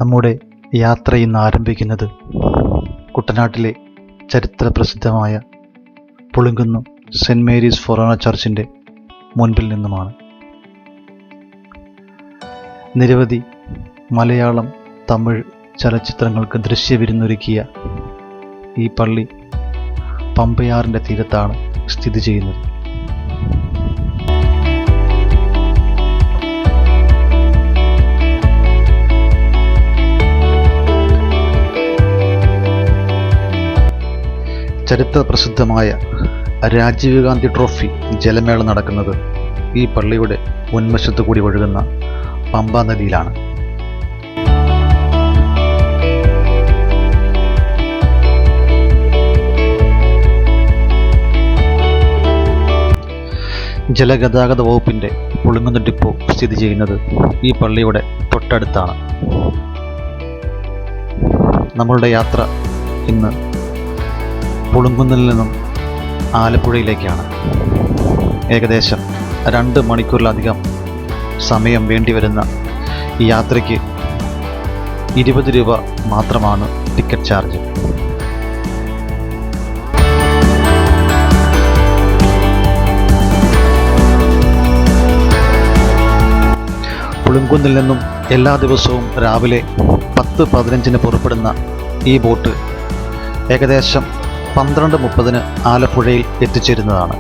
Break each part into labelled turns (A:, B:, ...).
A: നമ്മുടെ യാത്ര ഇന്ന് ആരംഭിക്കുന്നത് കുട്ടനാട്ടിലെ ചരിത്ര പ്രസിദ്ധമായ പുളിങ്കുന്നു സെൻറ് മേരീസ് ഫൊറോന ചർച്ചിൻ്റെ മുൻപിൽ നിന്നുമാണ്. നിരവധി മലയാളം, തമിഴ് ചലച്ചിത്രങ്ങൾക്ക് ദൃശ്യവിരുന്നൊരുക്കിയ ഈ പള്ളി പമ്പയാറിൻ്റെ തീരത്താണ് സ്ഥിതി ചെയ്യുന്നത്. ചരിത്ര പ്രസിദ്ധമായ രാജീവ് ഗാന്ധി ട്രോഫി ജലമേള നടക്കുന്നത് ഈ പള്ളിയുടെ മുൻവശത്തു കൂടി ഒഴുകുന്ന പമ്പ നദിയിലാണ്. ജലഗതാഗത വകുപ്പിൻ്റെ പുളിങ്കുന്നു ഡിപ്പോ സ്ഥിതി ചെയ്യുന്നത് ഈ പള്ളിയുടെ തൊട്ടടുത്താണ്. നമ്മളുടെ യാത്ര ഇന്ന് പുളിങ്കുന്നിൽ നിന്നും ആലപ്പുഴയിലേക്കാണ്. ഏകദേശം 2 മണിക്കൂറിലധികം സമയം വേണ്ടിവരുന്ന ഈ യാത്രയ്ക്ക് 20 രൂപ മാത്രമാണ് ടിക്കറ്റ് ചാർജ്. പുളിങ്കുന്നിൽ നിന്നും എല്ലാ ദിവസവും രാവിലെ 10:15 പുറപ്പെടുന്ന ഈ ബോട്ട് ഏകദേശം 12:30 ആലപ്പുഴയിൽ എത്തിച്ചേരുന്നതാണ്.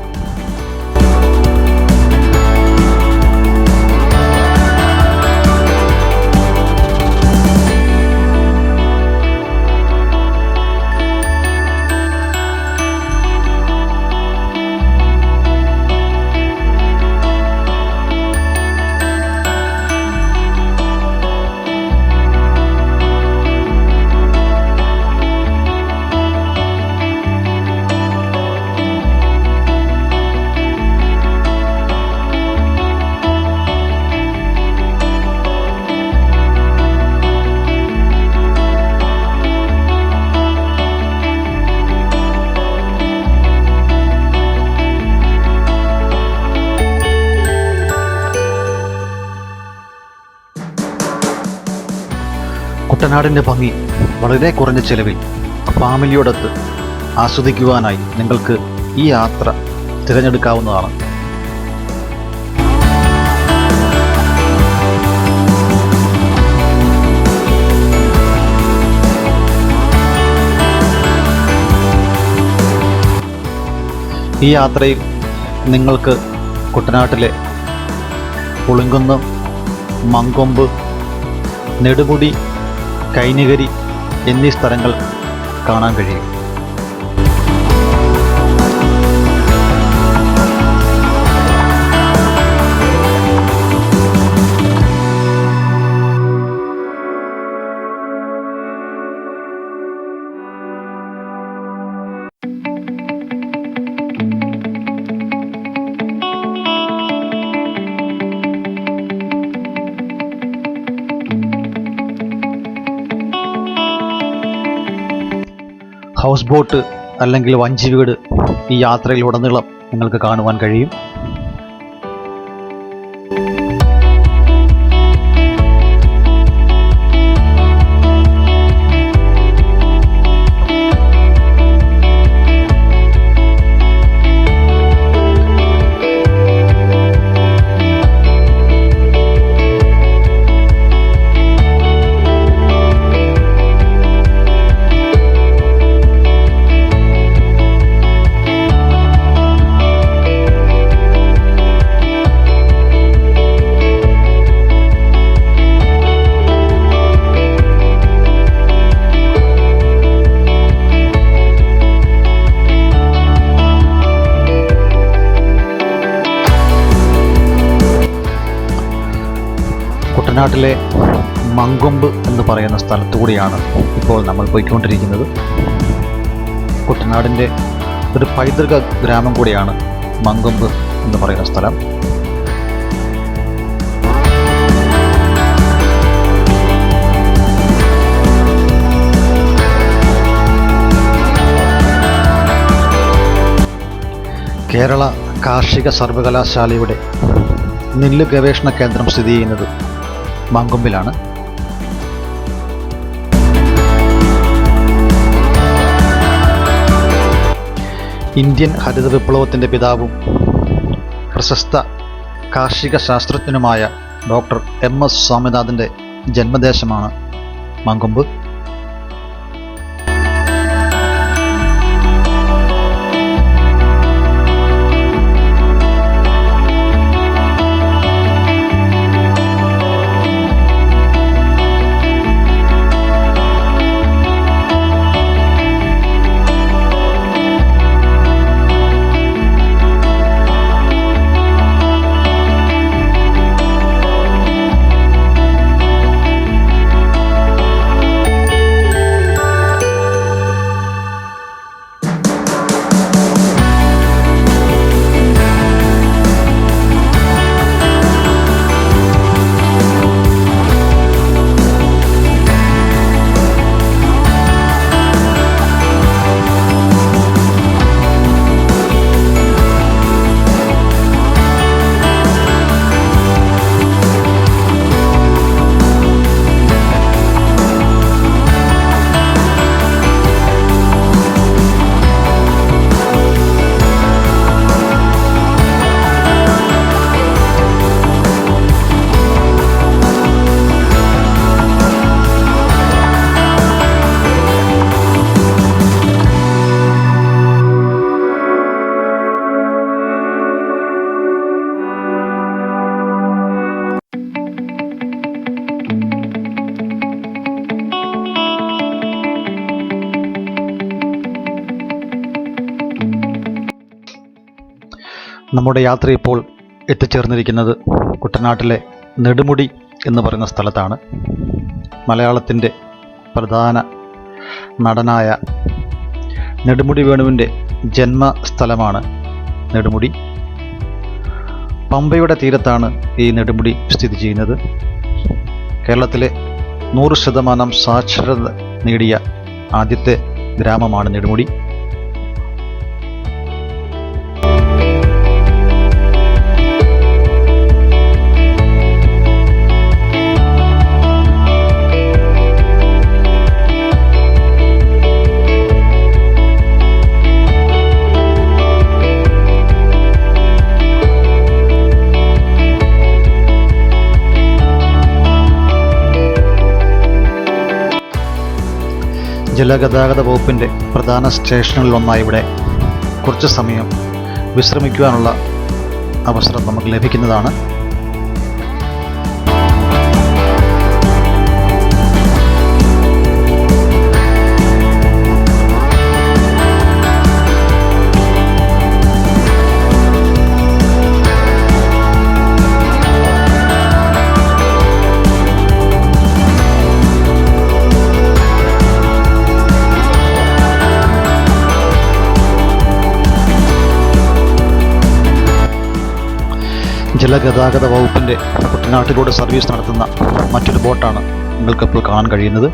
A: കുട്ടനാടിൻ്റെ ഭംഗി വളരെ കുറഞ്ഞ ചെലവിൽ ഫാമിലിയോടൊത്ത് ആസ്വദിക്കുവാനായി നിങ്ങൾക്ക് ഈ യാത്ര തിരഞ്ഞെടുക്കാവുന്നതാണ്. ഈ യാത്രയിൽ നിങ്ങൾക്ക് കുട്ടനാട്ടിലെ പുളിങ്കുന്ന്, മങ്കൊമ്പ്, നെടുമുടി, കൈനികരി എന്നീ സ്ഥലങ്ങൾ കാണാൻ കഴിയും. ഹൗസ് ബോട്ട് അല്ലെങ്കിൽ വഞ്ചി വീട് ഈ യാത്രയിലുടനീളം നിങ്ങൾക്ക് കാണുവാൻ കഴിയും. കുട്ടനാട്ടിലെ മങ്കൊമ്പ് എന്ന് പറയുന്ന സ്ഥലത്തു കൂടിയാണ് ഇപ്പോൾ നമ്മൾ പോയിക്കൊണ്ടിരിക്കുന്നത്. കുട്ടനാടിൻ്റെ ഒരു പൈതൃക ഗ്രാമം കൂടിയാണ് മങ്കൊമ്പ് എന്ന് പറയുന്ന സ്ഥലം. കേരള കാർഷിക സർവകലാശാലയുടെ നെല്ല് ഗവേഷണ കേന്ദ്രം സ്ഥിതി ചെയ്യുന്നത് മങ്കൊമ്പിലാണ്. ഇന്ത്യൻ ഹരിത വിപ്ലവത്തിൻ്റെ പിതാവും പ്രശസ്ത കാർഷിക ശാസ്ത്രജ്ഞനുമായ ഡോക്ടർ MS സ്വാമിനാഥൻ്റെ ജന്മദേശമാണ് മാങ്കൊമ്പ്. നമ്മുടെ യാത്ര ഇപ്പോൾ എത്തിച്ചേർന്നിരിക്കുന്നത് കുട്ടനാട്ടിലെ നെടുമുടി എന്ന് പറയുന്ന സ്ഥലത്താണ്. മലയാളത്തിൻ്റെ പ്രധാന നടനായ നെടുമുടി വേണുവിൻ്റെ ജന്മസ്ഥലമാണ് നെടുമുടി. പമ്പയുടെ തീരത്താണ് ഈ നെടുമുടി സ്ഥിതി ചെയ്യുന്നത്. കേരളത്തിലെ 100% സാക്ഷരത നേടിയ ആദ്യത്തെ ഗ്രാമമാണ് നെടുമുടി. ജലഗതാഗത വകുപ്പിൻ്റെ പ്രധാന സ്റ്റേഷനുകളിലൊന്നായി ഇവിടെ കുറച്ച് സമയം വിശ്രമിക്കുവാനുള്ള അവസരം നമുക്ക് ലഭിക്കുന്നതാണ്. ജലഗതാഗത വകുപ്പിൻ്റെ കുട്ടനാട്ടിലൂടെ സർവീസ് നടത്തുന്ന മറ്റൊരു ബോട്ടാണ് നിങ്ങൾക്കിപ്പോൾ കാണാൻ കഴിയുന്നത്.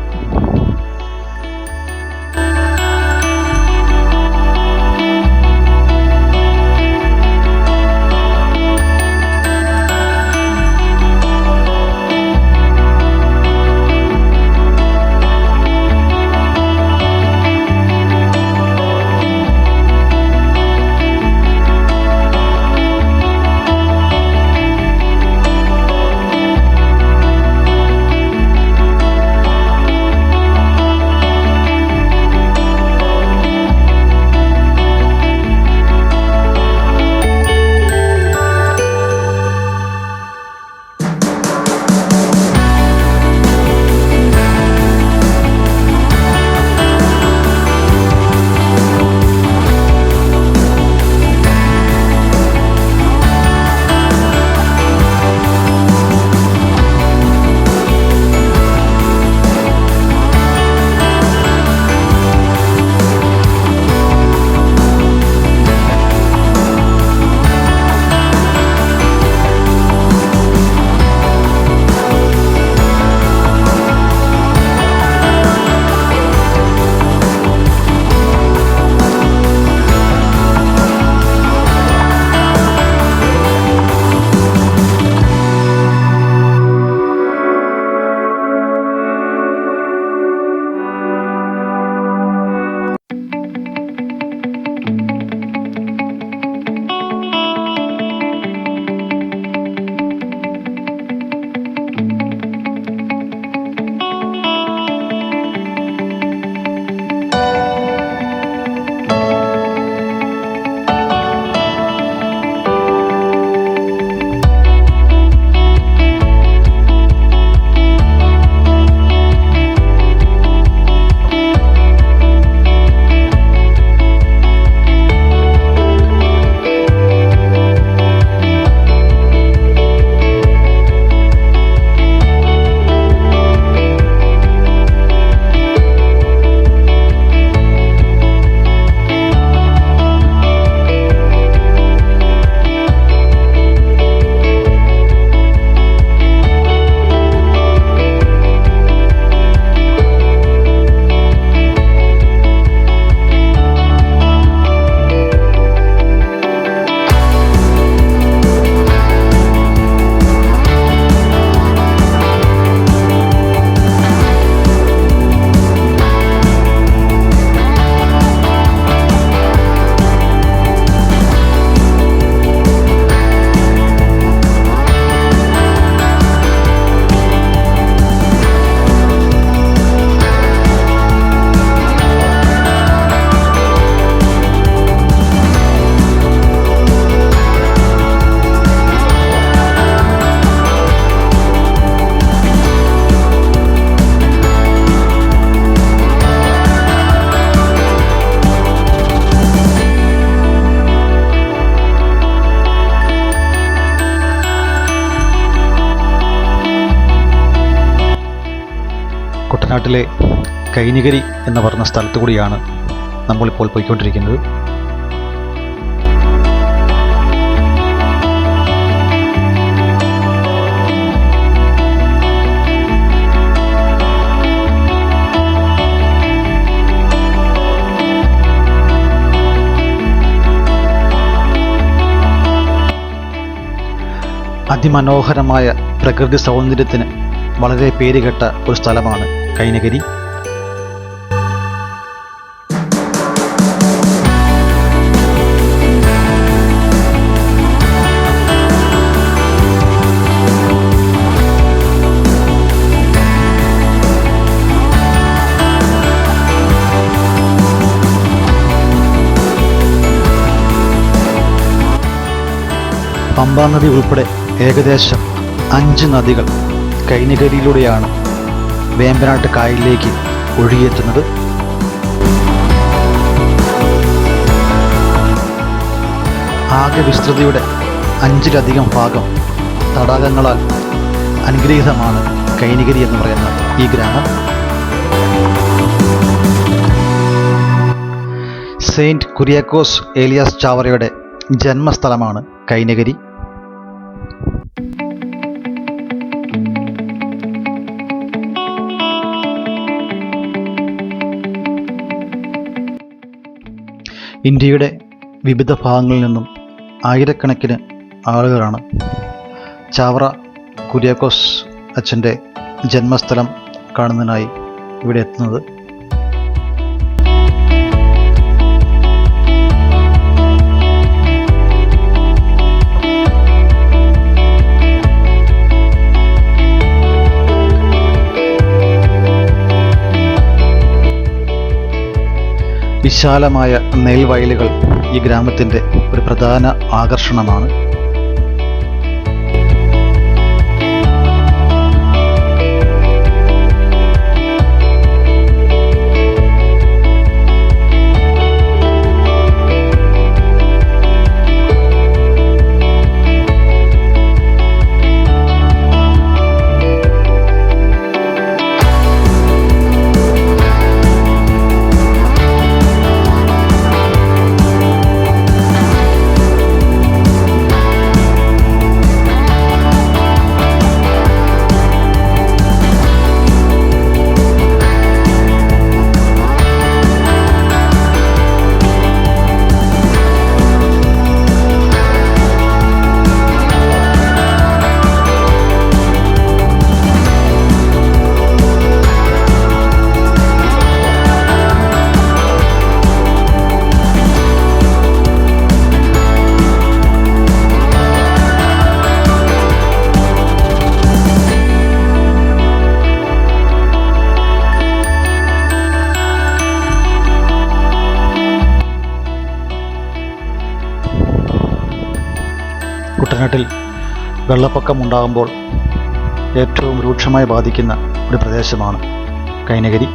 A: കുട്ടനാട്ടിലെ കൈനികരി എന്ന് പറഞ്ഞ സ്ഥലത്തു കൂടിയാണ് നമ്മളിപ്പോൾ പോയിക്കൊണ്ടിരിക്കുന്നത്. അതിമനോഹരമായ പ്രകൃതി സൗന്ദര്യത്തിന് വളരെ പേരുകേട്ട ഒരു സ്ഥലമാണ് കൈനകരി. പമ്പാ നദി ഉൾപ്പെടെ ഏകദേശം 5 നദികൾ കൈനകരിയിലൂടെയാണ് വേമ്പനാട്ട് കായലിലേക്ക് ഒഴുകിയെത്തുന്നത്. ആകെ വിസ്തൃതിയുടെ 5-ലധികം ഭാഗം തടാകങ്ങളാൽ അനുഗ്രഹീതമാണ് കൈനകരി എന്ന് പറയുന്ന ഈ ഗ്രാമം. സെയിൻറ്റ് കുര്യാക്കോസ് ഏലിയാസ് ചാവറയുടെ ജന്മസ്ഥലമാണ് കൈനകരി. ഇന്ത്യയുടെ വിവിധ ഭാഗങ്ങളിൽ നിന്നും ആയിരക്കണക്കിന് ആളുകളാണ് ചാവറ കുര്യാക്കോസ് അച്ഛൻ്റെ ജന്മസ്ഥലം കാണുന്നതിനായി ഇവിടെ എത്തുന്നത്. വിശാലമായ നെൽവയലുകൾ ഈ ഗ്രാമത്തിൻ്റെ ഒരു പ്രധാന ആകർഷണമാണ്. കുട്ടനാട്ടിൽ വെള്ളപ്പൊക്കമുണ്ടാകുമ്പോൾ ഏറ്റവും രൂക്ഷമായി ബാധിക്കുന്ന ഒരു പ്രദേശമാണ് കൈനകരി.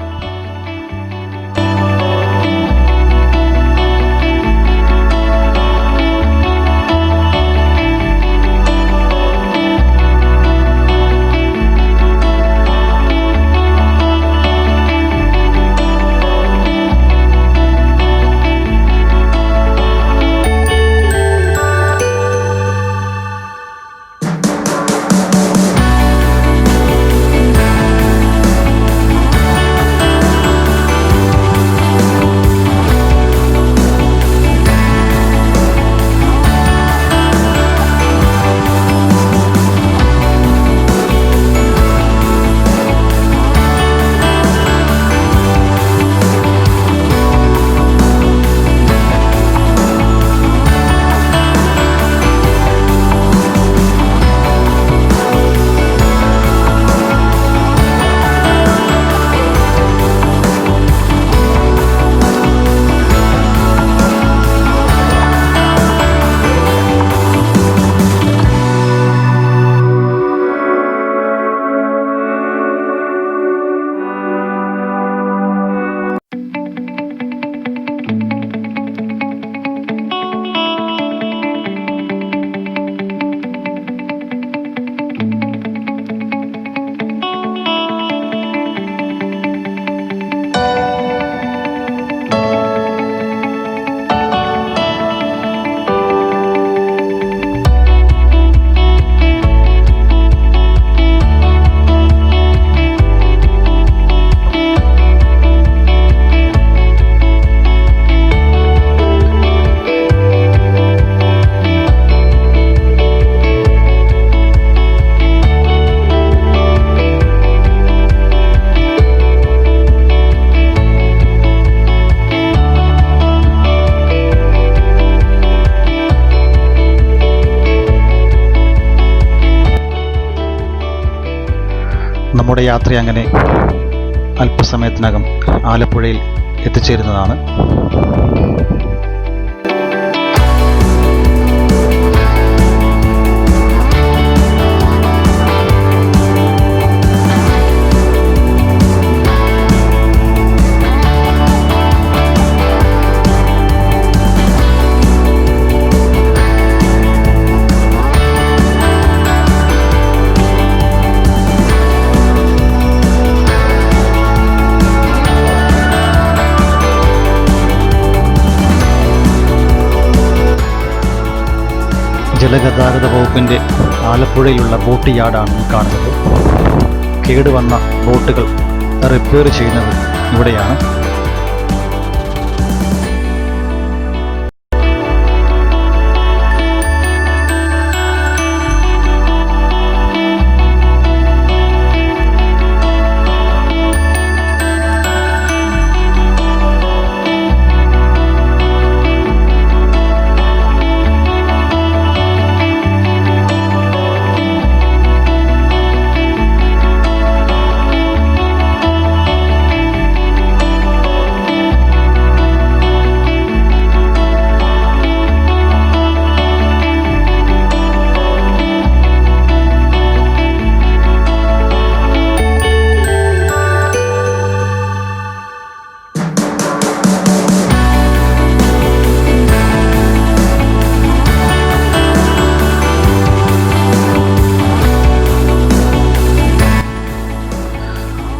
A: നമ്മുടെ യാത്ര അങ്ങനെ അല്പസമയത്തിനകം ആലപ്പുഴയിൽ എത്തിച്ചേരുന്നതാണ്. ജലഗതാഗത വകുപ്പിൻ്റെ ആലപ്പുഴയിലുള്ള ബോട്ട് യാർഡാണ് ഈ കാണുന്നത്. കേടുവന്ന ബോട്ടുകൾ റിപ്പയർ ചെയ്യുന്നത് ഇവിടെയാണ്.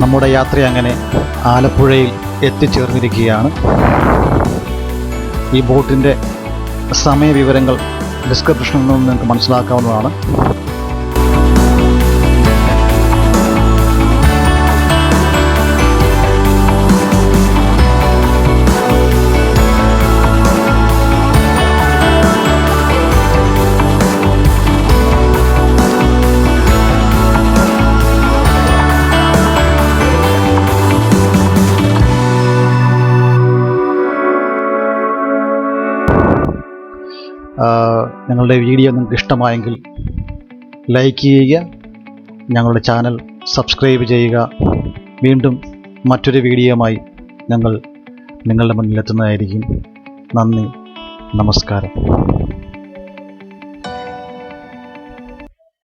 A: നമ്മുടെ യാത്ര അങ്ങനെ ആലപ്പുഴയിൽ എത്തിച്ചേർന്നിരിക്കുകയാണ്. ഈ ബോട്ടിൻ്റെ സമയവിവരങ്ങൾ ഡിസ്ക്രിപ്ഷനിൽ നിന്ന് നിങ്ങൾക്ക് മനസ്സിലാക്കാവുന്നതാണ്. ഞങ്ങളുടെ വീഡിയോ നിങ്ങൾക്ക് ഇഷ്ടമായെങ്കിൽ ലൈക്ക് ചെയ്യുക, ഞങ്ങളുടെ ചാനൽ സബ്സ്ക്രൈബ് ചെയ്യുക. വീണ്ടും മറ്റൊരു വീഡിയോയുമായി ഞങ്ങൾ നിങ്ങളുടെ മുന്നിലെത്തുന്നതായിരിക്കും. നന്ദി, നമസ്കാരം.